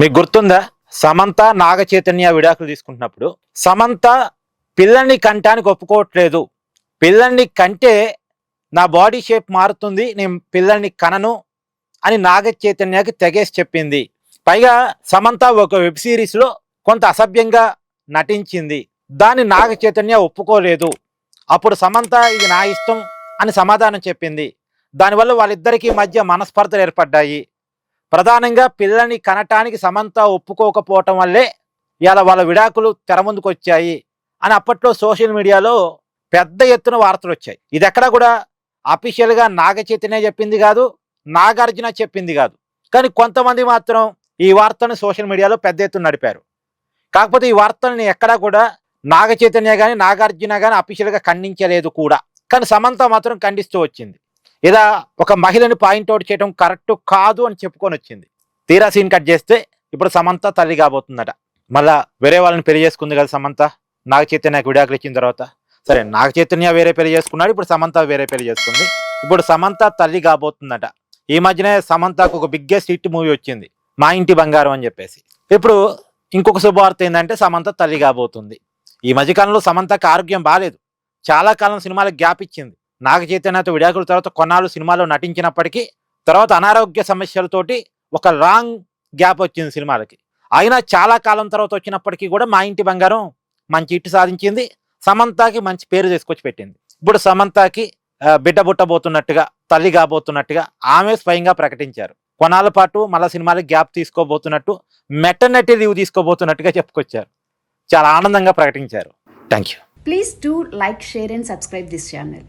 మీకు గుర్తుందా, సమంత నాగ చైతన్య విడాకులు తీసుకుంటున్నప్పుడు సమంత పిల్లల్ని కంటానికి ఒప్పుకోవట్లేదు, పిల్లల్ని కంటే నా బాడీ షేప్ మారుతుంది, నేను పిల్లల్ని కనను అని నాగ చైతన్యకి తెగేసి చెప్పింది. పైగా సమంత ఒక వెబ్ సిరీస్లో కొంత అసభ్యంగా నటించింది, దాన్ని నాగ చైతన్య ఒప్పుకోలేదు. అప్పుడు సమంత ఇది నా ఇష్టం అని సమాధానం చెప్పింది. దానివల్ల వాళ్ళిద్దరికీ మధ్య మనస్పర్ధలు ఏర్పడ్డాయి. ప్రధానంగా పిల్లల్ని కనటానికి సమంత ఒప్పుకోకపోవటం వల్లే ఇలా వాళ్ళ విడాకులు తెర ముందుకు వచ్చాయి అని అప్పట్లో సోషల్ మీడియాలో పెద్ద ఎత్తున వార్తలు వచ్చాయి. ఇది ఎక్కడ కూడా అఫీషియల్గా నాగ చైతన్య చెప్పింది కాదు, నాగార్జున చెప్పింది కాదు. కానీ కొంతమంది మాత్రం ఈ వార్తను సోషల్ మీడియాలో పెద్ద ఎత్తున నడిపారు. కాకపోతే ఈ వార్తల్ని ఎక్కడా కూడా నాగ చైతన్య కానీ నాగార్జున కానీ అఫీషియల్గా ఖండించలేదు కూడా. కానీ సమంత మాత్రం ఖండిస్తూ వచ్చింది. ఇలా ఒక మహిళని పాయింట్అవుట్ చేయడం కరెక్ట్ కాదు అని చెప్పుకొని వచ్చింది. తీరా సీన్ కట్ చేస్తే ఇప్పుడు సమంత తల్లి కాబోతుందట. మళ్ళా వేరే వాళ్ళని పెళ్లి చేసుకుంది కదా సమంత, నాగ చైతన్యకు విడాకులు ఇచ్చిన తర్వాత. సరే, నాగ చైతన్య వేరే పెళ్లి చేసుకున్నాడు, ఇప్పుడు సమంత వేరే పెళ్లి చేసుకుంది. ఇప్పుడు సమంత తల్లి కాబోతుందట. ఈ మధ్యనే సమంతకు ఒక బిగ్గెస్ట్ హిట్ మూవీ వచ్చింది, మా ఇంటి బంగారం అని చెప్పేసి. ఇప్పుడు ఇంకొక శుభవార్త ఏంటంటే సమంత తల్లి కాబోతుంది. ఈ మధ్యకాలంలో సమంతకు ఆరోగ్యం బాగాలేదు, చాలా కాలం సినిమాలకు గ్యాప్ ఇచ్చింది. నాగ చైతన్యతో విడాకుల తర్వాత కొన్నాళ్ళు సినిమాలో నటించినప్పటికీ తర్వాత అనారోగ్య సమస్యలతోటి ఒక లాంగ్ గ్యాప్ వచ్చింది సినిమాలకి. అయినా చాలా కాలం తర్వాత వచ్చినప్పటికీ కూడా మా ఇంటి బంగారం మంచి హిట్ సాధించింది, సమంతకి మంచి పేరు తీసుకొచ్చి పెట్టింది. ఇప్పుడు సమంతకి బిడ్డ పుట్టబోతున్నట్టుగా, తల్లి కాబోతున్నట్టుగా ఆమె స్వయంగా ప్రకటించారు. కొన్నాళ్ళ పాటు మళ్ళీ సినిమాలకు గ్యాప్ తీసుకోబోతున్నట్టు, మెటర్నిటీ లీవ్ తీసుకోబోతున్నట్టుగా చెప్పుకొచ్చారు. చాలా ఆనందంగా ప్రకటించారు. Thank you. Please do like, share and subscribe this channel.